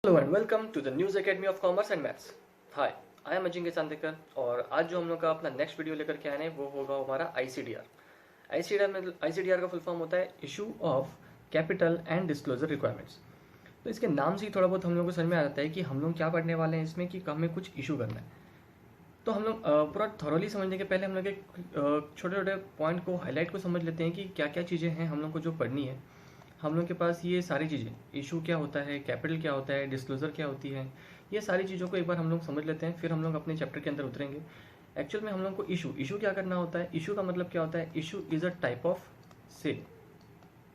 Hello and welcome to the news academy of commerce and maths. Hi, I am Ajinkya Chandekar और आज जो हम लोग का अपना नेक्स्ट वीडियो लेकर के आए हैं वो होगा हमारा आईसीडीआर। आईसीडीआर का फुल फॉर्म होता है issue of capital and disclosure requirements. तो इसके नाम से ही थोड़ा बहुत हम लोग को समझ में आ जाता है कि हम लोग क्या पढ़ने वाले हैं इसमें, कि हमें कुछ इशू करना है। तो हम लोग पूरा थॉरली समझने के पहले हम लोग एक छोटे छोटे पॉइंट को हाईलाइट को समझ लेते हैं कि क्या क्या चीज़ें हैं हम लोग को जो पढ़नी है। हम लोग के पास ये सारी चीज़ें, इशू क्या होता है, कैपिटल क्या होता है, डिस्क्लोजर क्या होती है, ये सारी चीज़ों को एक बार हम लोग समझ लेते हैं, फिर हम लोग अपने चैप्टर के अंदर उतरेंगे। एक्चुअल में हम लोग को इशू क्या करना होता है। इशू का मतलब क्या होता है, issue is a type of sale.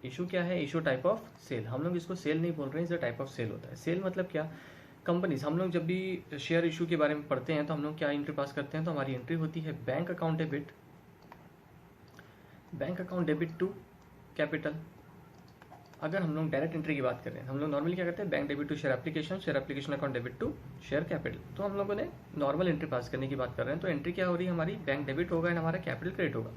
Issue क्या है, इशू टाइप ऑफ सेल। हम लोग इसको सेल नहीं बोल रहे हैं, is a type of sale होता है। सेल मतलब क्या, कंपनीज, हम लोग जब भी शेयर इशू के बारे में पढ़ते हैं तो हम लोग क्या एंट्री पास करते हैं, तो हमारी एंट्री होती है bank account debit to capital. अगर हम लोग डायरेक्ट एंट्री की बात करें, हम लोग नॉर्मली क्या करते हैं, bank debit to share application account debit to share capital. तो हम लोगों ने नॉर्मल एंट्री पास करने की बात कर रहे हैं, तो एंट्री क्या हो रही है हमारी, बैंक डेबिट होगा एंड हमारा कैपिटल क्रेडिट होगा।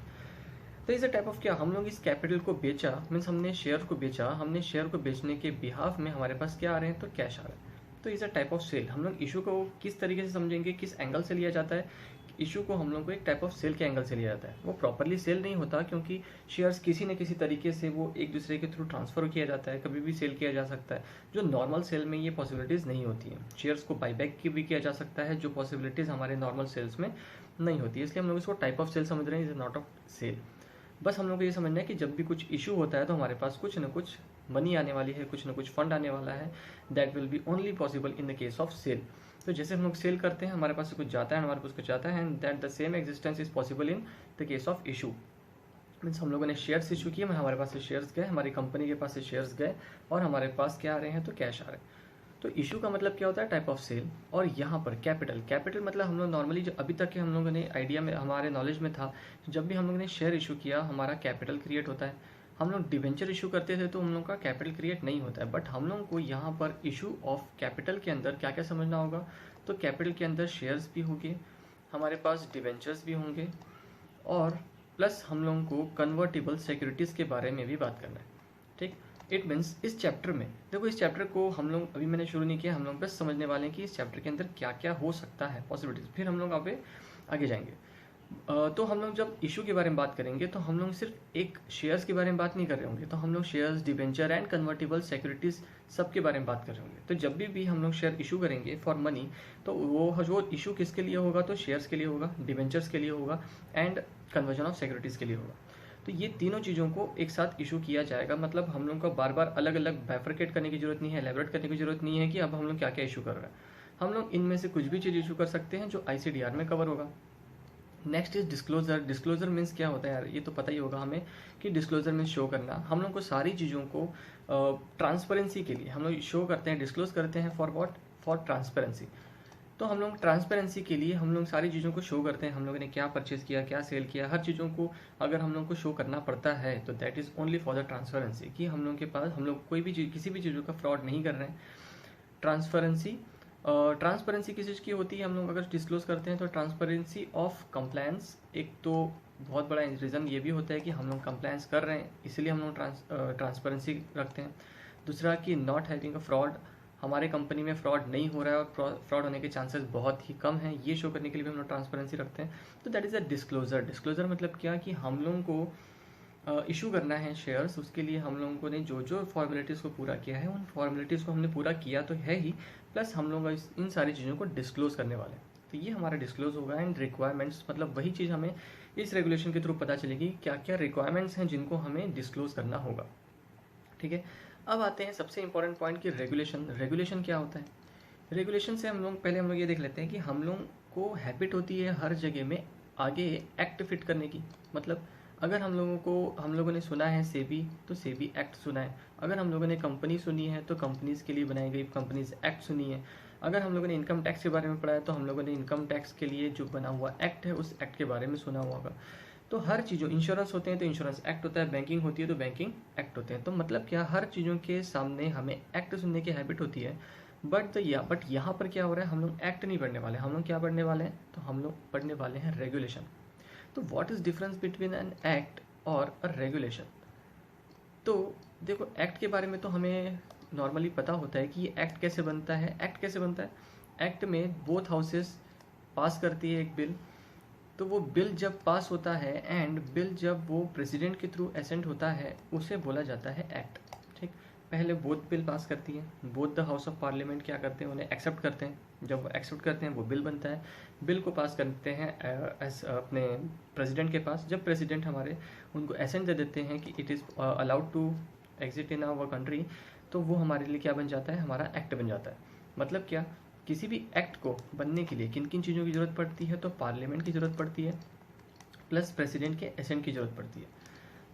तो इस टाइप ऑफ क्या, हम लोग इस कैपिटल को बेचा, मीन्स हमने शेयर को बेचा, हमने शेयर को बेचने के बिहाफ में हमारे पास क्या आ रहे हैं, तो कैश आ रहा है। तो is a type of sale. हम लोग इशू को किस तरीके से समझेंगे, किस एंगल से लिया जाता है। इशू को हम लोग को एक टाइप ऑफ सेल के एंगल से लिया जाता है। वो प्रॉपरली सेल नहीं होता, क्योंकि शेयर्स किसी न किसी तरीके से वो एक दूसरे के थ्रू ट्रांसफर किया जाता है, कभी भी सेल किया जा सकता है। जो नॉर्मल सेल में ये पॉसिबिलिटीज़ नहीं होती हैं। शेयर्स को बाईबैक की भी किया जा सकता है, जो पॉसिबिलिटीज़ हमारे नॉर्मल सेल्स में नहीं होती है। इसलिए हम लोग इसको टाइप ऑफ सेल समझ रहे हैं, इज नॉट ऑफ सेल। बस हम लोग को ये समझना है कि जब भी कुछ इशू होता है तो हमारे पास कुछ ना कुछ मनी आने वाली है, कुछ ना कुछ फंड आने वाला है। That will be only possible in the case of sale. तो जैसे हम लोग सेल करते हैं, हमारे पास से कुछ जाता है, हमारे पास कुछ जाता है, and that the same existence is possible in the case of issue. Means हम लोगों ने शेयर्स इशू किए, हमारे पास से शेयर्स गए, हमारी कंपनी के पास से शेयर्स गए और हमारे पास क्या आ रहे हैं, तो कैश आ रहे हैं। तो इशू का मतलब क्या होता है, टाइप ऑफ सेल। और यहाँ पर कैपिटल मतलब हम लोग नॉर्मली जो अभी तक के हम लोगों ने आइडिया में, हमारे नॉलेज में था, जब भी हम लोगों ने शेयर इशू किया हमारा कैपिटल क्रिएट होता है। हम लोग डिवेंचर इशू करते थे तो हम लोग का कैपिटल क्रिएट नहीं होता है। बट हम लोग को यहाँ पर इशू ऑफ कैपिटल के अंदर क्या क्या समझना होगा, तो कैपिटल के अंदर शेयर्स भी होंगे, हमारे पास डिवेंचर्स भी होंगे, और प्लस हम लोगों को कन्वर्टिबल सिक्योरिटीज़ के बारे में भी बात करना है। ठीक, इट मीन्स इस चैप्टर में देखो, इस चैप्टर को हम लोग अभी मैंने शुरू नहीं किया, हम लोग बस समझने वाले हैं कि इस चैप्टर के अंदर क्या क्या हो सकता है पॉसिबिलिटीज, फिर हम लोग आगे जाएंगे। तो हम लोग जब इशू के बारे में बात करेंगे तो हम लोग सिर्फ एक शेयर्स के बारे में बात नहीं कर रहे होंगे, तो हम लोग shares, debenture and convertible securities सब के बारे में बात कर रहे होंगे। तो जब भी हम लोग शेयर इशू करेंगे फॉर मनी, तो वो जो इशू किसके लिए होगा, तो शेयर्स के लिए होगा, डिवेंचर्स के लिए होगा एंड कन्वर्जन ऑफ सिक्योरिटीज़ के लिए होगा। तो ये तीनों चीज़ों को एक साथ इशू किया जाएगा। मतलब हम लोग को बार बार अलग अलग बाइफरकेट करने की जरूरत नहीं है, एलेबरेट करने की जरूरत नहीं है कि अब हम लोग क्या क्या इशू कर रहे हैं। हम लोग इनमें से कुछ भी चीज़ इशू कर सकते हैं जो आईसीडीआर में कवर होगा। Next is disclosure. Disclosure means क्या होता है यार, ये तो पता ही होगा हमें कि डिस्क्लोजर मीन्स शो करना। हम लोग को सारी चीज़ों को ट्रांसपेरेंसी के लिए हम लोग शो करते हैं, डिस्क्लोज करते हैं फॉर व्हाट, फॉर ट्रांसपेरेंसी। तो हम लोग ट्रांसपेरेंसी के लिए हम लोग सारी चीज़ों को शो करते हैं, हम लोगों ने क्या परचेज किया, क्या सेल किया, हर चीज़ों को अगर हम लोग को शो करना पड़ता है तो that is only for the transparency, कि हम लोग के पास, हम लोग कोई भी चीज़, किसी भी चीज़ों का फ्रॉड नहीं कर रहे हैं। ट्रांसपेरेंसी किस चीज़ की होती है, हम लोग अगर डिस्क्लोज करते हैं तो ट्रांसपेरेंसी ऑफ कंप्लायंस। एक तो बहुत बड़ा रीज़न ये भी होता है कि हम लोग कंप्लायंस कर रहे हैं, इसलिए हम लोग ट्रांसपेरेंसी रखते हैं। दूसरा कि नॉट हैविंग अ फ्रॉड, हमारे कंपनी में फ्रॉड नहीं हो रहा है और फ्रॉड होने के चांसेस बहुत ही कम हैं, ये शो करने के लिए भी हम लोग ट्रांसपेरेंसी रखते हैं। तो that is a disclosure. Disclosure मतलब क्या, कि हम लोगों को इशू करना है शेयर्स, उसके लिए हम लोगों ने जो जो फॉर्मेलिटीज़ को पूरा किया है, उन फॉर्मेलिटीज़ को हमने पूरा किया तो है ही, प्लस हम लोग इन सारी चीज़ों को डिस्क्लोज करने वाले हैं। तो ये हमारा डिस्क्लोज होगा। एंड रिक्वायरमेंट्स मतलब वही चीज़ हमें इस रेगुलेशन के थ्रू पता चलेगी क्या क्या रिक्वायरमेंट्स हैं जिनको हमें डिस्क्लोज करना होगा। ठीक है, अब आते हैं सबसे इंपॉर्टेंट पॉइंट की रेगुलेशन। रेगुलेशन क्या होता है। रेगुलेशन से हम लोग ये देख लेते हैं कि हम लोग को हैबिट होती है हर जगह में आगे एक्ट फिट करने की। मतलब अगर हम लोगों ने सुना है सेबी, तो सेबी एक्ट सुना है। अगर हम लोगों ने कंपनी सुनी है तो कंपनीज के लिए बनाई गई कंपनीज एक्ट सुनी है। अगर हम लोगों ने इनकम टैक्स के बारे में पढ़ा है तो हम लोगों ने इनकम टैक्स के लिए जो बना हुआ एक्ट है उस एक्ट के बारे में सुना हुआ होगा। तो हर चीज़ों, इंश्योरेंस होते हैं तो इंश्योरेंस एक्ट होता है, बैंकिंग होती है तो बैंकिंग एक्ट होते हैं। तो मतलब क्या, हर चीज़ों के सामने हमें एक्ट सुनने की हैबिट होती है। बट यहाँ पर क्या हो रहा है, हम लोग एक्ट नहीं पढ़ने वाले, हम लोग क्या पढ़ने वाले हैं, तो हम लोग पढ़ने वाले हैं रेगुलेशन। तो what is difference between an act और अ रेगुलेशन। तो देखो, एक्ट के बारे में तो हमें नॉर्मली पता होता है कि ये एक्ट कैसे बनता है। एक्ट कैसे बनता है, एक्ट में बोथ हाउसेस पास करती है एक बिल, तो वो बिल जब पास होता है एंड बिल जब वो प्रेसिडेंट के थ्रू एसेंट होता है उसे बोला जाता है एक्ट। ठीक, पहले बोथ बिल पास करती है, both the house of parliament क्या करते हैं, उन्हें एक्सेप्ट करते हैं, जब वो एक्सेप्ट करते हैं वो बिल बनता है, बिल को पास करते हैं अपने प्रेसिडेंट के पास। जब प्रेसिडेंट हमारे उनको एसेंट दे देते हैं कि it is allowed to exit in our country, तो वो हमारे लिए क्या बन जाता है, हमारा एक्ट बन जाता है। मतलब क्या, किसी भी एक्ट को बनने के लिए किन किन चीज़ों की ज़रूरत पड़ती है, तो पार्लियामेंट की ज़रूरत पड़ती है प्लस प्रेसिडेंट के एसेंट की ज़रूरत पड़ती है।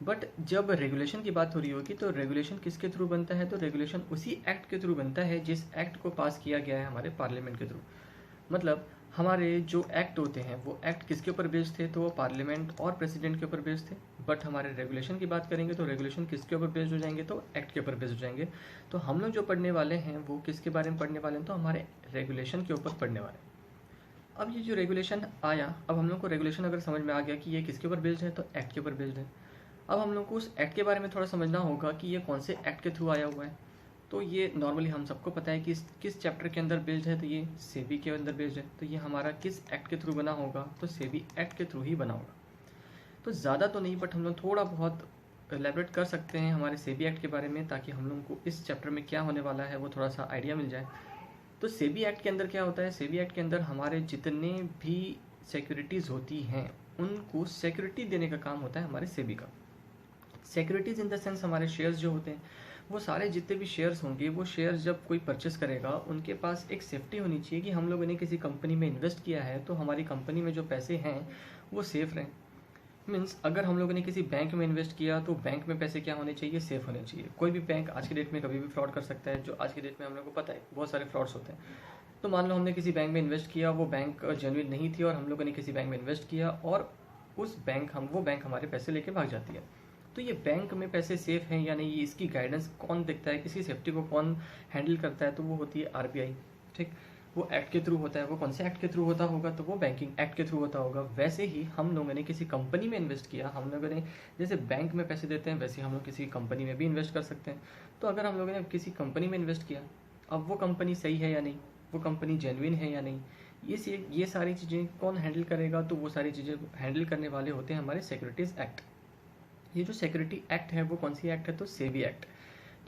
बट जब रेगुलेशन की बात हो रही होगी तो रेगुलेशन किसके थ्रू बनता है, तो रेगुलेशन उसी एक्ट के थ्रू बनता है जिस एक्ट को पास किया गया है हमारे पार्लियामेंट के थ्रू। मतलब हमारे जो एक्ट होते हैं वो एक्ट किसके ऊपर बेस्ड थे, तो वो पार्लियामेंट और प्रेसिडेंट के ऊपर बेस्ड थे। बट हमारे रेगुलेशन की बात करेंगे तो रेगुलेशन किसके ऊपर बेस्ड हो जाएंगे, तो एक्ट के ऊपर बेस्ड हो जाएंगे। तो हम लोग जो पढ़ने वाले हैं वो किसके बारे में पढ़ने वाले हैं, तो हमारे रेगुलेशन के ऊपर पढ़ने वाले हैं। अब ये जो रेगुलेशन आया, अब हम लोग को रेगुलेशन अगर समझ में आ गया कि ये किसके ऊपर बेस्ड है, तो एक्ट के ऊपर बेस्ड है। अब हम लोग को उस एक्ट के बारे में थोड़ा समझना होगा कि ये कौन से एक्ट के थ्रू आया हुआ है। तो ये नॉर्मली हम सबको पता है कि किस चैप्टर के अंदर बेस्ड है, तो ये सेबी के अंदर बेस्ड है। तो ये हमारा किस एक्ट के थ्रू बना होगा, तो सेबी एक्ट के थ्रू ही बना होगा। तो ज़्यादा तो नहीं, बट हम लोग थोड़ा बहुत एलैबोरेट कर सकते हैं हमारे सेबी एक्ट के बारे में, ताकि हम लोग को इस चैप्टर में क्या होने वाला है वो थोड़ा सा आइडिया मिल जाए। तो सेबी एक्ट के अंदर क्या होता है, सेबी एक्ट के अंदर हमारे जितने भी सिक्योरिटीज़ होती हैं उनको सिक्योरिटी देने का काम होता है हमारे सेबी का। सिक्योरिटीज़ इन द सेंस हमारे शेयर्स जो होते हैं, वो सारे जितने भी शेयर्स होंगे, वो शेयर्स जब कोई परचेस करेगा उनके पास एक सेफ्टी होनी चाहिए कि हम लोगों ने किसी कंपनी में इन्वेस्ट किया है तो हमारी कंपनी में जो पैसे हैं वो सेफ़ रहें। मीन्स अगर हम लोगों ने किसी बैंक में इन्वेस्ट किया तो बैंक में पैसे क्या होने चाहिए, सेफ़ होने चाहिए। कोई भी बैंक आज की डेट में कभी भी फ्रॉड कर सकता है, जो आज की डेट में हम लोग को पता है बहुत सारे फ्रॉड्स होते हैं। तो मान लो हमने किसी बैंक में इन्वेस्ट किया, वो बैंक जेन्युइन नहीं थी और हम लोगों ने किसी बैंक में इन्वेस्ट किया और वो बैंक हमारे पैसे लेके भाग जाती है। तो ये बैंक में पैसे सेफ हैं या नहीं, इसकी गाइडेंस कौन देखता है, इसकी सेफ्टी को कौन हैंडल करता है, तो वो होती है आरबीआई। ठीक, वो एक्ट के थ्रू होता है। वो कौन से एक्ट के थ्रू होता होगा, तो वो बैंकिंग एक्ट के थ्रू होता होगा। वैसे ही हम लोगों ने किसी कंपनी में इन्वेस्ट किया, हम लोगों ने जैसे बैंक में पैसे देते हैं वैसे हम लोग किसी कंपनी में भी इन्वेस्ट कर सकते हैं। तो अगर हम लोगों ने किसी कंपनी में इन्वेस्ट किया, अब वो कंपनी सही है या नहीं, वो कंपनी जेन्युइन है या नहीं, ये सारी चीज़ें कौन हैंडल करेगा, तो वो सारी चीज़ें हैंडल करने वाले होते हैं हमारे सिक्योरिटीज़ एक्ट। ये जो सिक्योरिटी एक्ट है वो कौन सी एक्ट है, तो सेबी एक्ट।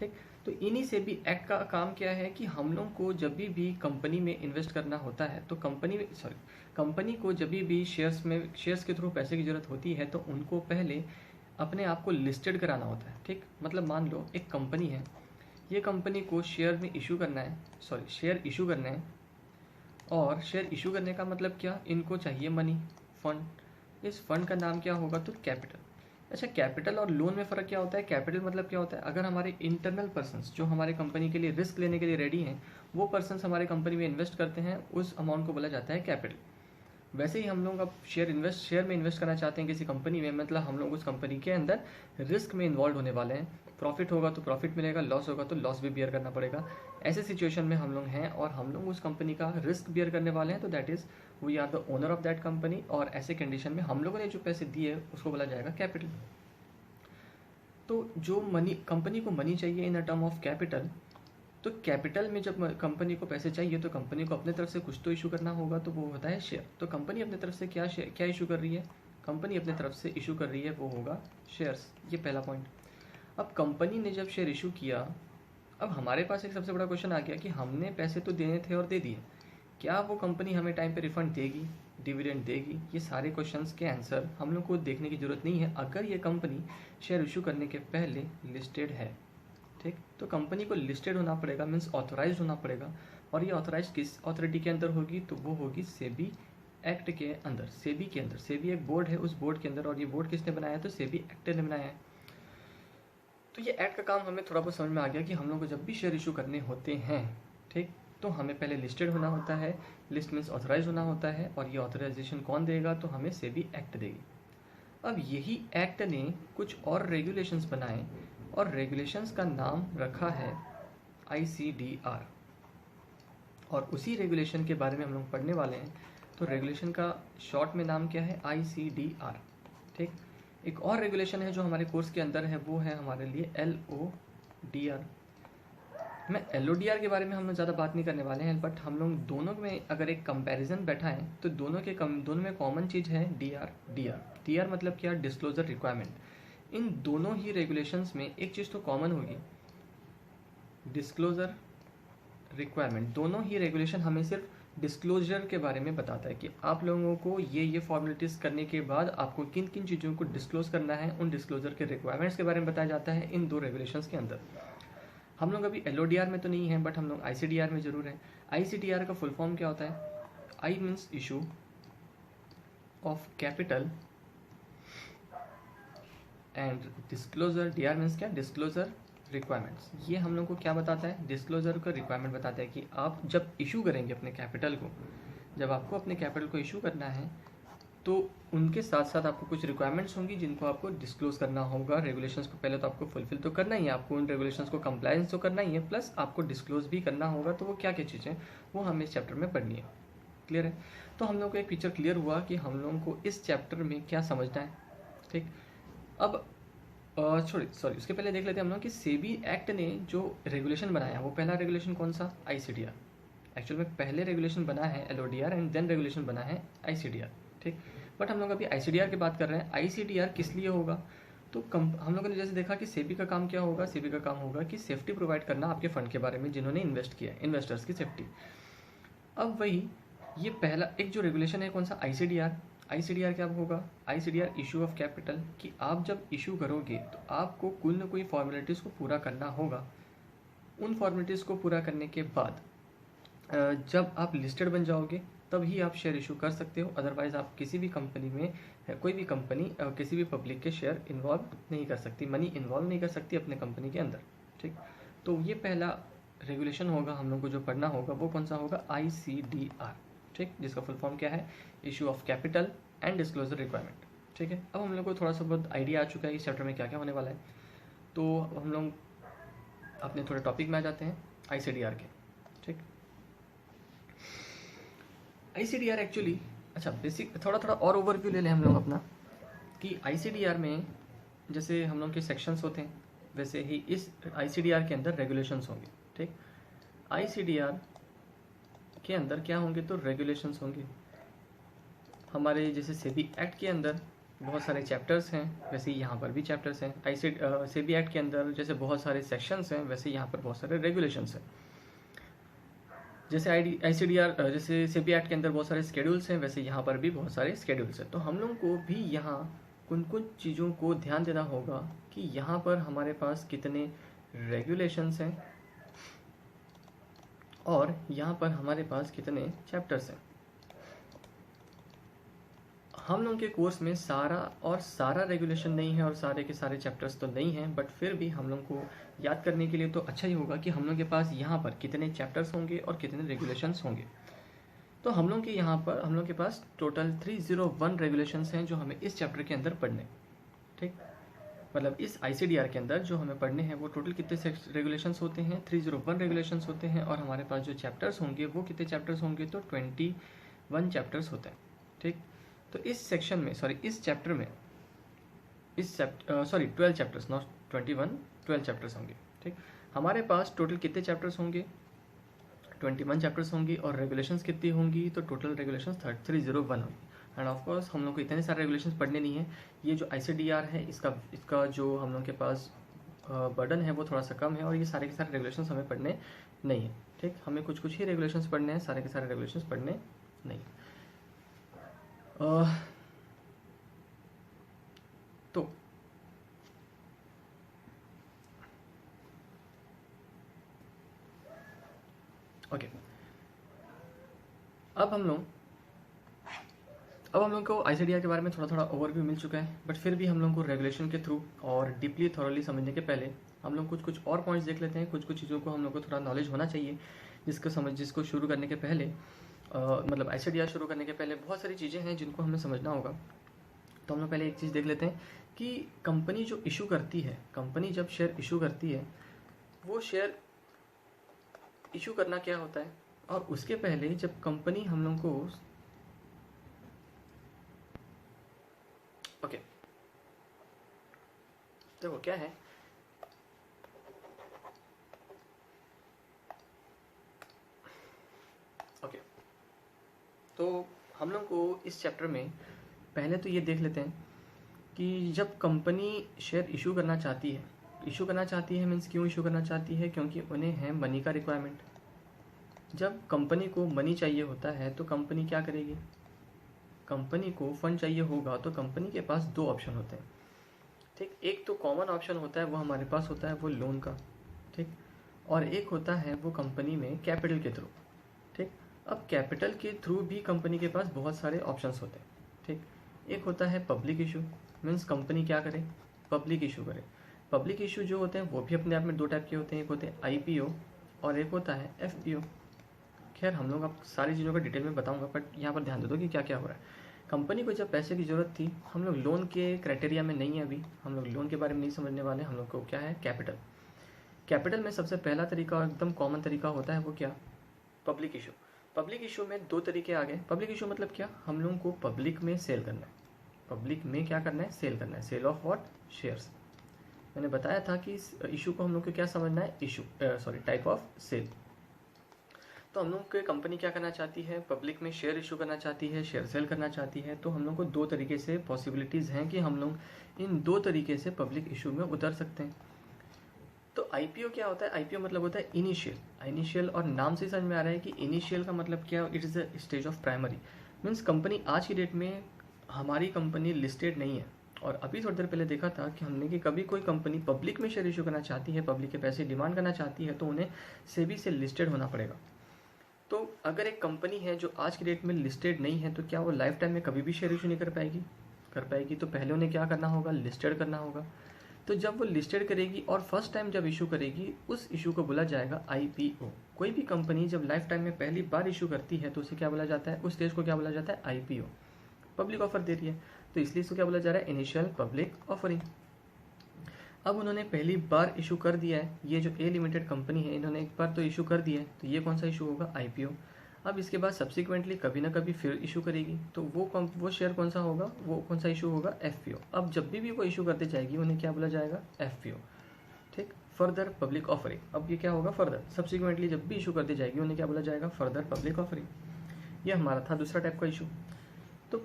ठीक, तो इन्हीं सेबी एक्ट का काम क्या है कि हम लोग को जब भी कंपनी में इन्वेस्ट करना होता है तो कंपनी को जब भी शेयर्स के थ्रू पैसे की ज़रूरत होती है तो उनको पहले अपने आप को लिस्टेड कराना होता है। ठीक, मतलब मान लो एक कंपनी है, ये कंपनी को शेयर इशू करना है, और शेयर इशू करने का मतलब क्या, इनको चाहिए मनी, फंड। इस फंड का नाम क्या होगा, तो कैपिटल। अच्छा, कैपिटल और लोन में फ़र्क क्या होता है। कैपिटल मतलब क्या होता है, अगर हमारे इंटरनल पर्सन्स जो हमारे कंपनी के लिए रिस्क लेने के लिए रेडी हैं, वो पर्सन्स हमारे कंपनी में इन्वेस्ट करते हैं, उस अमाउंट को बोला जाता है कैपिटल। वैसे ही हम लोग अब शेयर में इन्वेस्ट करना चाहते हैं किसी कंपनी में, मतलब हम लोग उस कंपनी के अंदर रिस्क में इन्वॉल्व होने वाले हैं। प्रॉफिट होगा तो प्रॉफिट मिलेगा, लॉस होगा तो लॉस भी बियर करना पड़ेगा। ऐसे सिचुएशन में हम लोग हैं और हम लोग उस कंपनी का रिस्क बियर करने वाले हैं, तो that is we are the owner of that company. और ऐसे कंडीशन में हम लोगों ने जो पैसे दिए उसको बोला जाएगा कैपिटल। तो जो मनी, कंपनी को मनी चाहिए इन अ टर्म ऑफ कैपिटल, तो कैपिटल में जब कंपनी को पैसे चाहिए तो कंपनी को अपने तरफ से कुछ तो इशू करना होगा, तो वो होता है शेयर। तो कंपनी अपने तरफ से क्या इशू कर रही है, कंपनी अपने तरफ से इशू कर रही है वो होगा शेयर्स। ये पहला पॉइंट। अब कंपनी ने जब शेयर इशू किया, अब हमारे पास एक सबसे बड़ा क्वेश्चन आ गया कि हमने पैसे तो देने थे और दे दिए, क्या वो कंपनी हमें टाइम पे रिफंड देगी, डिविडेंड देगी। ये सारे क्वेश्चंस के आंसर हम लोग को देखने की ज़रूरत नहीं है अगर ये कंपनी शेयर इशू करने के पहले लिस्टेड है। ठीक, तो कंपनी को लिस्टेड होना पड़ेगा, मीन्स ऑथोराइज होना पड़ेगा। और ये ऑथोराइज किस अथॉरिटी के अंदर होगी, तो वो होगी सेबी एक्ट के अंदर, सेबी के अंदर। सेबी एक बोर्ड है, उस बोर्ड के अंदर। और ये बोर्ड किसने बनाया, तो सेबी एक्ट ने बनाया है। तो ये एक्ट का काम हमें थोड़ा बहुत समझ में आ गया कि हम लोग को जब भी शेयर इशू करने होते हैं, ठीक, तो हमें पहले लिस्टेड होना होता है, लिस्ट मीन्स ऑथराइज होना होता है। और ये ऑथराइजेशन कौन देगा, तो हमें सेबी एक्ट देगी। अब यही एक्ट ने कुछ और रेगुलेशंस बनाए और रेगुलेशंस का नाम रखा है ICDR। और उसी रेगुलेशन के बारे में हम लोग पढ़ने वाले हैं। तो रेगुलेशन का शॉर्ट में नाम क्या है, ICDR। ठीक, एक और रेगुलेशन है जो हमारे कोर्स के अंदर है, वो है हमारे लिए LODR। मैं LODR के बारे में हम लोग ज़्यादा बात नहीं करने वाले हैं, बट हम लोग दोनों में अगर एक कंपैरिजन बैठा है तो दोनों में कॉमन चीज़ है DR मतलब क्या, डिस्क्लोजर रिक्वायरमेंट। इन दोनों ही रेगुलेशंस में एक चीज़ तो कॉमन होगी, डिस्क्लोजर रिक्वायरमेंट। दोनों ही रेगुलेशन हमें सिर्फ डिस्क्लोजर के बारे में बताता है कि आप लोगों को ये फॉर्मेलिटीज़ करने के बाद आपको किन किन चीज़ों को डिस्क्लोज करना है, उन डिस्क्लोजर के रिक्वायरमेंट्स के बारे में बताया जाता है इन दो रेगुलेशंस के अंदर। हम लोग अभी LODR में तो नहीं है, बट हम लोग ICDR में ज़रूर है। ICDR का फुल फॉर्म क्या होता है? I means issue of capital and disclosure, DR means क्या, डिस्क्लोजर रिक्वायरमेंट्स। ये हम लोग को क्या बताता है? डिस्क्लोजर का रिक्वायरमेंट बताता है कि आप जब इशू करेंगे अपने कैपिटल को, जब आपको अपने कैपिटल को इशू करना है तो उनके साथ साथ आपको कुछ रिक्वायरमेंट्स होंगी जिनको आपको डिस्क्लोज करना होगा। रेगुलेशंस को पहले तो आपको फुलफिल तो करना ही है, आपको उन रेगुलेशंस को कंप्लायंस तो करना ही है, प्लस आपको डिस्क्लोज भी करना होगा। तो वो क्या क्या चीज़ें, वो हमें इस चैप्टर में पढ़नी है। क्लियर है? तो हम लोग को एक पिक्चर क्लियर हुआ कि हम लोगों को इस चैप्टर में क्या समझना है। ठीक, अब सॉरी उसके पहले देख लेते हैं हम लोग कि सेबी एक्ट ने जो रेगुलेशन बनाया, वो पहला रेगुलेशन कौन सा? ICDR। एक्चुअल में पहले रेगुलेशन बना है LODR एंड देन रेगुलेशन बना है ICDR। ठीक, बट हम लोग अभी ICDR की बात कर रहे हैं। ICDR किस लिए होगा? तो हम लोगों ने जैसे देखा कि सेबी का काम क्या होगा, सेबी का काम होगा कि सेफ्टी प्रोवाइड करना आपके फंड के बारे में जिन्होंने इन्वेस्ट किया है, इन्वेस्टर्स की सेफ्टी। अब वही ये पहला एक जो रेगुलेशन है कौन सा? ICDR क्या होगा? ICDR इशू ऑफ कैपिटल, कि आप जब इशू करोगे तो आपको कोई ना कोई फॉर्मेलिटीज़ को पूरा करना होगा। उन फॉर्मेलिटीज़ को पूरा करने के बाद जब आप लिस्टेड बन जाओगे तभी आप शेयर इशू कर सकते हो, अदरवाइज आप किसी भी कंपनी में, कोई भी कंपनी किसी भी पब्लिक के शेयर इन्वॉल्व नहीं कर सकती, मनी इन्वॉल्व नहीं कर सकती अपने कंपनी के अंदर। ठीक, तो ये पहला रेगुलेशन होगा हम लोग को जो पढ़ना होगा, वो कौन सा होगा? ICDR। ठीक, जिसका फुल फॉर्म क्या है? Issue of capital and disclosure requirement. ठीक है, अब हम लोग को थोड़ा सा बहुत आइडिया आ चुका है इस चैप्टर में क्या क्या होने वाला है। तो हम लोग अपने थोड़े टॉपिक में आ जाते हैं ICDR के। ठीक, ICDR एक्चुअली, अच्छा बेसिक थोड़ा थोड़ा और ओवरव्यू ले लें हम लोग अपना, कि ICDR में जैसे हम लोग के सेक्शंस होते हैं वैसे ही इस ICDR के अंदर रेगुलेशंस होंगे। ठीक, ICDR के अंदर क्या होंगे? तो रेगुलेशंस होंगे। हमारे जैसे सेबी एक्ट के अंदर बहुत सारे चैप्टर्स हैं, वैसे ही यहाँ पर भी चैप्टर्स हैं। सेबी एक्ट के अंदर जैसे बहुत सारे सेक्शंस हैं, वैसे यहाँ पर बहुत सारे रेगुलेशंस हैं। जैसे ICDR जैसे सेबी एक्ट के अंदर बहुत सारे स्केड्यूल्स हैं, वैसे यहाँ पर भी बहुत सारे स्केड्यूल्स हैं। तो हम लोग को भी यहाँ कुछ कुछ चीज़ों को ध्यान देना होगा कि यहाँ पर हमारे पास कितने रेगुलेशंस हैं और यहाँ पर हमारे पास कितने चैप्टर्स हैं। हम लोग के कोर्स में सारा रेगुलेशन नहीं है और सारे के सारे चैप्टर्स तो नहीं हैं, बट फिर भी हम लोग को याद करने के लिए तो अच्छा ही होगा कि हम लोग के पास यहाँ पर कितने चैप्टर्स होंगे और कितने रेगुलेशंस होंगे। तो हम लोग के यहाँ पर हम लोग के पास टोटल 301 रेगुलेशंस हैं जो हमें इस चैप्टर के अंदर पढ़ने। ठीक, मतलब इस ICDR के अंदर जो हमें पढ़ने हैं वो टोटल कितने रेगुलेशंस होते हैं? 301 रेगुलेशंस होते हैं। और हमारे पास जो चैप्टर्स होंगे वो कितने चैप्टर्स होंगे? तो 21 चैप्टर्स होते हैं। ठीक, तो इस सेक्शन में इस चैप्टर में 12 चैप्टर्स, नॉट 21, 12 चैप्टर्स होंगे। ठीक, हमारे पास टोटल कितने चैप्टर्स होंगे? 21 चैप्टर्स होंगी। और रेगुलेशंस कितनी होंगी? तो टोटल रेगुलेशंस 301 होंगी। एंड ऑफ कोर्स हम लोग को इतने सारे रेगुलेशंस पढ़ने नहीं है। ये जो ICDR है इसका जो हम लोग के पास बर्डन है वो थोड़ा सा कम है और ये सारे के सारे रेगुलेशंस हमें पढ़ने नहीं है। ठीक, हमें कुछ कुछ ही रेगुलेशंस पढ़ने हैं, सारे के सारे रेगुलेशंस पढ़ने नहीं। तो ओके, अब हम लोग को ICDR के बारे में थोड़ा थोड़ा ओवरव्यू मिल चुका है, बट फिर भी हम लोग को रेगुलेशन के थ्रू और डीपली थॉरली समझने के पहले हम लोग कुछ और पॉइंट्स देख लेते हैं। कुछ चीज़ों को हम लोग को थोड़ा नॉलेज होना चाहिए, जिसको शुरू करने के पहले मतलब ICDR शुरू करने के पहले बहुत सारी चीज़ें हैं जिनको हमें समझना होगा। तो हम लोग पहले एक चीज़ देख लेते हैं कि कंपनी जो इशू करती है, कंपनी जब शेयर इशू करती है, वो शेयर इशू करना क्या होता है। और उसके पहले जब कंपनी हम लोग को ओके, देखो क्या है, तो हम लोग को इस चैप्टर में पहले तो ये देख लेते हैं कि जब कंपनी शेयर इशू करना चाहती है मीन्स क्यों इशू करना चाहती है, क्योंकि उन्हें है मनी का रिक्वायरमेंट। जब कंपनी को मनी चाहिए होता है तो कंपनी क्या करेगी, कंपनी को फंड चाहिए होगा तो कंपनी के पास दो ऑप्शन होते हैं, ठीक। एक तो कॉमन ऑप्शन होता है वो हमारे पास होता है वो लोन का, ठीक। और एक होता है वो कंपनी में कैपिटल के थ्रू, ठीक। अब कैपिटल के थ्रू भी कंपनी के पास बहुत सारे ऑप्शंस होते हैं, ठीक। एक होता है पब्लिक इशू, मीन्स कंपनी क्या करे, पब्लिक इशू करे। पब्लिक इशू जो होते हैं वो भी अपने आप में दो टाइप के होते हैं, एक होते हैं IPO और एक होता है FPO। खैर हम लोग अब सारी चीज़ों का डिटेल में बताऊंगा, बट यहाँ पर ध्यान दे दो कि क्या क्या हो रहा है। कंपनी को जब पैसे की ज़रूरत थी, हम लोग लोन के क्राइटेरिया में नहीं है, अभी हम लोग लोन के बारे में नहीं समझने वाले, हम लोग को क्या है कैपिटल। कैपिटल में सबसे पहला तरीका और एकदम कॉमन तरीका होता है वो क्या, पब्लिक इशू। पब्लिक इशू में दो तरीके आ गए। पब्लिक इशू मतलब क्या, हम लोगों को पब्लिक में सेल करना है, पब्लिक में क्या करना है, सेल करना है, सेल ऑफ व्हाट, शेयर्स। मैंने बताया था कि इस इशू को हम लोग को क्या समझना है, इशू टाइप ऑफ सेल। तो हम लोग की कंपनी क्या करना चाहती है, पब्लिक में शेयर इशू करना चाहती है, शेयर सेल करना चाहती है। तो हम लोग को दो तरीके से पॉसिबिलिटीज़ हैं कि हम लोग इन दो तरीके से पब्लिक इशू में उतर सकते हैं। तो IPO क्या होता है, IPO मतलब होता है इनिशियल, और नाम से समझ में आ रहा है कि इनिशियल का मतलब क्या, it is a stage of primary. Means company आज की डेट में, हमारी कंपनी लिस्टेड नहीं है, और अभी थोड़ी देर पहले देखा था कि हमने कि कभी कोई कंपनी पब्लिक में शेयर इशू करना चाहती है, पब्लिक के पैसे डिमांड करना चाहती है, तो उन्हें सेबी से लिस्टेड होना पड़ेगा। तो अगर एक कंपनी है जो आज की डेट में लिस्टेड नहीं है, तो क्या वो लाइफ टाइम में कभी भी शेयर इशू नहीं कर पाएगी। तो पहले उन्हें क्या करना होगा, लिस्टेड करना होगा। तो जब वो लिस्टेड करेगी और फर्स्ट टाइम जब इशू करेगी, उस इशू को बोला जाएगा IPO। कोई भी कंपनी जब लाइफ टाइम में पहली बार इशू करती है तो उसे क्या बोला जाता है, उस स्टेज को क्या बोला जाता है, IPO, पब्लिक ऑफर दे रही है, तो इसलिए इसको क्या बोला जा रहा है, इनिशियल पब्लिक ऑफरिंग। अब उन्होंने पहली बार इशू कर दिया है, ये जो A लिमिटेड कंपनी है, इन्होंने एक बार तो इशू कर दिया है, तो ये कौन सा इशू होगा, IPO। अब इसके बाद सब्सिक्वेंटली कभी ना कभी फिर इशू करेगी, तो वो शेयर कौन सा होगा, वो कौन सा इशू होगा, FPO। अब जब भी वो इशू करते जाएगी उन्हें क्या बोला जाएगा, FPO, ठीक। फर्दर पब्लिक ऑफरिंग, अब ये क्या होगा, फर्दर सब्सिक्वेंटली जब भी इशू करती जाएगी उन्हें क्या बोला जाएगा, फर्दर पब्लिक ऑफरिंग। ये हमारा था दूसरा टाइप का इशू। तो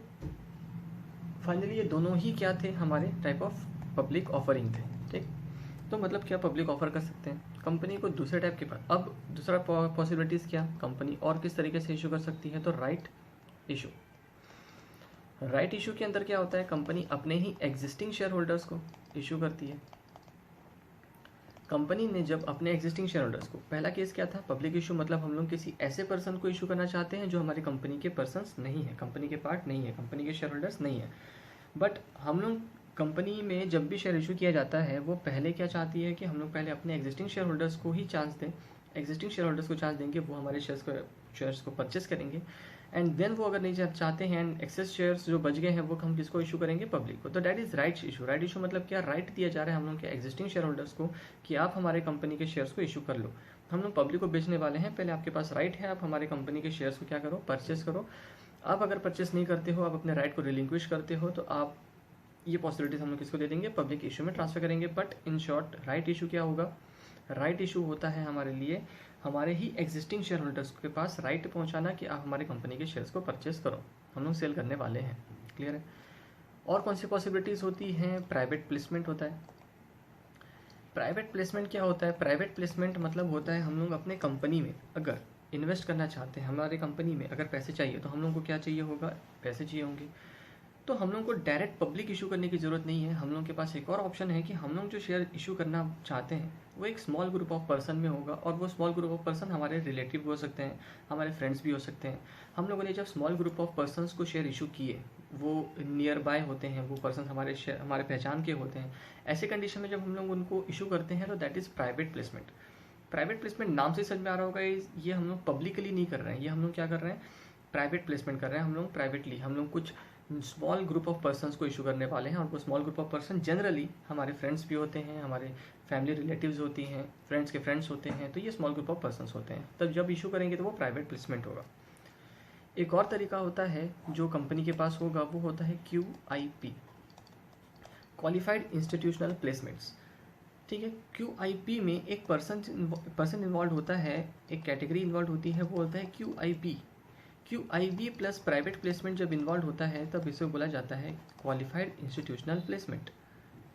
फाइनली ये दोनों ही क्या थे, हमारे टाइप ऑफ पब्लिक ऑफरिंग थे, ठीक। तो मतलब क्या, पब्लिक ऑफर कर सकते हैं कंपनी को दूसरे टाइप के पास। अब दूसरा पॉसिबिलिटीज़ क्या, कंपनी और किस तरीके से इशू कर सकती है, तो राइट इशू के अंदर क्या होता है, कंपनी अपने ही एग्जिस्टिंग शेयर होल्डर्स को इशू करती है। कंपनी ने जब अपने एग्जिस्टिंग शेयर होल्डर्स को, पहला केस क्या था, पब्लिक इशू मतलब हम लोग किसी ऐसे पर्सन को इशू करना चाहते हैं जो हमारी कंपनी के पर्सन्स नहीं है, कंपनी के पार्ट नहीं है, कंपनी के शेयर होल्डर्स नहीं है, बट हम लोग कंपनी में जब भी शेयर इशू किया जाता है वो पहले क्या चाहती है कि हम लोग पहले अपने एग्जिस्टिंग शेयर होल्डर्स को ही चांस दें, एग्जिस्टिंग शेयर होल्डर्स को चांस देंगे, वो हमारे शेयर्स को परचेस करेंगे, एंड देन वो अगर नहीं चाहते हैं एंड एक्सेस शेयर्स जो बच गए हैं वो हम किसको इशू करेंगे, पब्लिक को। तो दैट इज राइट इशू मतलब क्या, राइट दिया जा रहा है हम लोग के एग्जिस्टिंग शेयर होल्डर्स को कि आप हमारे कंपनी के शेयर्स को इशू कर लो, हम लोग पब्लिक को बेचने वाले हैं, पहले आपके पास राइट है, आप हमारे कंपनी के शेयर्स को क्या करो, परचेस करो। आप अगर परचेस नहीं करते हो, आप अपने राइट को रिलिंक्विश करते हो, तो आप ये पॉसिबिलिटीज हम लोग किसको दे देंगे, पब्लिक इशू में ट्रांसफर करेंगे। But in short right issue क्या होगा, राइट इशू होता है हमारे लिए हमारे ही एग्जिस्टिंग शेयर होल्डर्स के पास राइट पहुंचाना कि आप हमारे कंपनी के शेयर्स को परचेस करो, हम लोग सेल करने वाले हैं, क्लियर है। और कौन सी पॉसिबिलिटीज़ होती हैं, प्राइवेट प्लेसमेंट होता है। प्राइवेट प्लेसमेंट क्या होता है, प्राइवेट प्लेसमेंट मतलब होता है हम लोग अपने कंपनी में अगर इन्वेस्ट करना चाहते हैं, हमारे कंपनी में अगर पैसे चाहिए तो हम लोग को क्या चाहिए होगा, पैसे चाहिए होंगे, तो हम लोग को डायरेक्ट पब्लिक इशू करने की ज़रूरत नहीं है। हम लोग के पास एक और ऑप्शन है कि हम लोग जो शेयर इशू करना चाहते हैं वो एक स्मॉल ग्रुप ऑफ पर्सन में होगा, और वो स्मॉल ग्रुप ऑफ पर्सन हमारे रिलेटिव हो सकते हैं, हमारे फ्रेंड्स भी हो सकते हैं। हम लोगों ने जब स्मॉल ग्रुप ऑफ पर्सनस को शेयर इशू किए, वो नियर बाय होते हैं, वो पर्सन हमारे पहचान के होते हैं, ऐसे कंडीशन में जब हम लोग उनको इशू करते हैं तो that is private placement. Private placement नाम से समझ में आ रहा होगा, ये हम लोग पब्लिकली नहीं कर रहे हैं, ये हम लोग क्या कर रहे हैं, प्राइवेट प्लेसमेंट कर रहे हैं हम लोग प्राइवेटली। हम लोग कुछ स्मॉल ग्रुप ऑफ पर्सन्स को इशू करने वाले हैं, और वो small group of person generally हमारे फ्रेंड्स भी होते हैं, हमारे फैमिली रिलेटिव्स होती हैं, फ्रेंड्स के फ्रेंड्स होते हैं, तो ये स्मॉल ग्रुप ऑफ पर्सन्स होते हैं। तब जब इशू करेंगे तो वो प्राइवेट प्लेसमेंट होगा। एक और तरीका होता है जो कंपनी के पास होगा, वो होता है QIP, क्वालिफाइड इंस्टीट्यूशनल प्लेसमेंट्स, ठीक है। QIP में एक पर्सन इन्वॉल्व होता है, एक कैटेगरी इन्वॉल्व होती है, वो होता है QIP। QIB plus private placement जब इन्वॉल्व होता है तब इसे बोला जाता है क्वालिफाइड इंस्टीट्यूशनल प्लेसमेंट।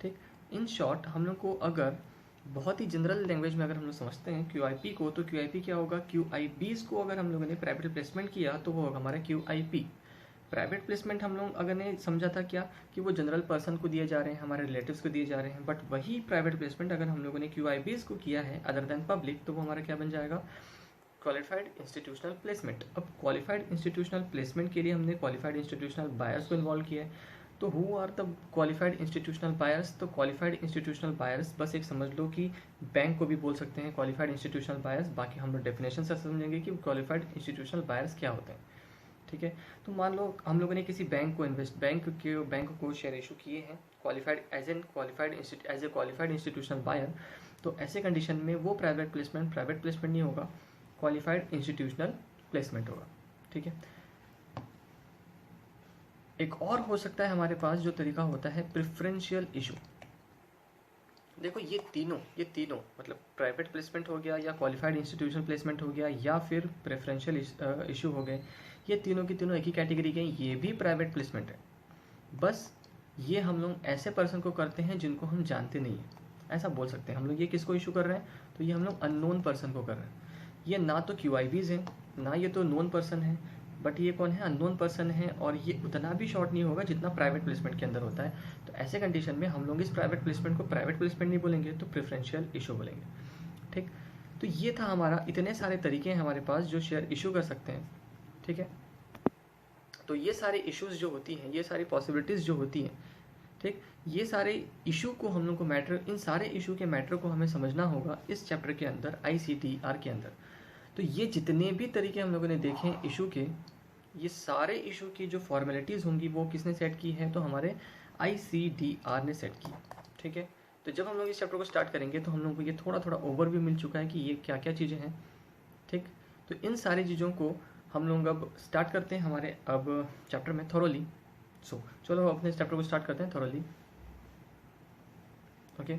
ठीक, इन शॉर्ट हम लोग को अगर बहुत ही जनरल लैंग्वेज में अगर हम लोग समझते हैं QIP को, तो QIP क्या होगा, QIBs को अगर हम लोगों ने प्राइवेट प्लेसमेंट किया तो वो होगा हमारा QIP। प्राइवेट प्लेसमेंट हम लोग अगर ने समझा था क्या कि वो जनरल पर्सन को दिए जा रहे हैं, हमारे रिलेटिव्स को दिए जा रहे हैं, बट वही प्राइवेट प्लेसमेंट अगर हम लोगों ने QIBs को किया है अदर देन पब्लिक, तो वो हमारा क्या बन जाएगा, क्वालिफाइड इंस्टीट्यूशनल प्लेसमेंट। अब क्वालिफाइड इंस्टीट्यूशनल प्लेसमेंट के लिए हमने क्वालिफाइड इंस्टीट्यूशनल बायर्स को इन्वॉल्व किया है। तो who are the qualified institutional buyers, तो क्वालिफाइड इंस्टीट्यूशनल बायर्स बस एक समझ लो कि बैंक को भी बोल सकते हैं क्वालिफाइड इंस्टीट्यूशनल बायर्स, बाकी हम लोग डेफिनेशन से समझेंगे कि क्वालिफाइड इंस्टीट्यूशनल बायर्स क्या होते हैं। ठीक है, तो मान लो हम लोगों ने किसी बैंक को शेयर इशू किए हैं qualified as a qualified institutional buyer, तो ऐसे कंडीशन में वो प्राइवेट प्लेसमेंट नहीं होगा, क्वालिफाइड इंस्टीट्यूशनल प्लेसमेंट होगा। ठीक है, एक और हो सकता है हमारे पास जो तरीका होता है प्रेफरेंशियल इशू। देखो ये तीनों मतलब प्राइवेट प्लेसमेंट हो गया या क्वालिफाइड इंस्टीट्यूशनल प्लेसमेंट हो गया या फिर प्रेफरेंशियल इशू हो गए, ये तीनों की तीनों एक ही कैटेगरी के हैं, ये भी प्राइवेट प्लेसमेंट है। बस ये हम लोग ऐसे पर्सन को करते हैं जिनको हम जानते नहीं हैं, ऐसा बोल सकते हैं हम लोग। ये किसको इशू कर रहे हैं, तो ये हम लोग अननोन पर्सन को कर रहे हैं। ये ना तो QIBs हैं ना ये तो नोन पर्सन है, बट ये कौन है, अननोन पर्सन है, और ये उतना भी शॉर्ट नहीं होगा जितना प्राइवेट प्लेसमेंट के अंदर होता है। तो ऐसे कंडीशन में हम लोग इस प्राइवेट प्लेसमेंट को प्राइवेट प्लेसमेंट नहीं बोलेंगे, तो प्रेफरेंशियल इशू बोलेंगे। ठीक, तो ये था हमारा, इतने सारे तरीके हैं हमारे पास जो शेयर इशू कर सकते हैं। ठीक है, तो ये सारे इश्यूज जो होती हैं, ये सारी पॉसिबिलिटीज़ जो होती हैं, ठीक, ये सारे इशू को हम लोग को इन सारे इशू के मैटर को हमें समझना होगा इस चैप्टर के अंदर, ICTR के अंदर। तो ये जितने भी तरीके हम लोगों ने देखे हैं इशू के, ये सारे इशू की जो फॉर्मेलिटीज़ होंगी वो किसने सेट की है, तो हमारे ICDR ने सेट की। ठीक है, तो जब हम लोग इस चैप्टर को स्टार्ट करेंगे तो हम लोग को ये थोड़ा थोड़ा ओवरव्यू मिल चुका है कि ये क्या क्या चीज़ें हैं। ठीक, तो इन सारी चीज़ों को हम लोग अब स्टार्ट करते हैं हमारे अब चैप्टर में थोरोली। चलो अपने चैप्टर को स्टार्ट करते हैं थोरोली। ओके।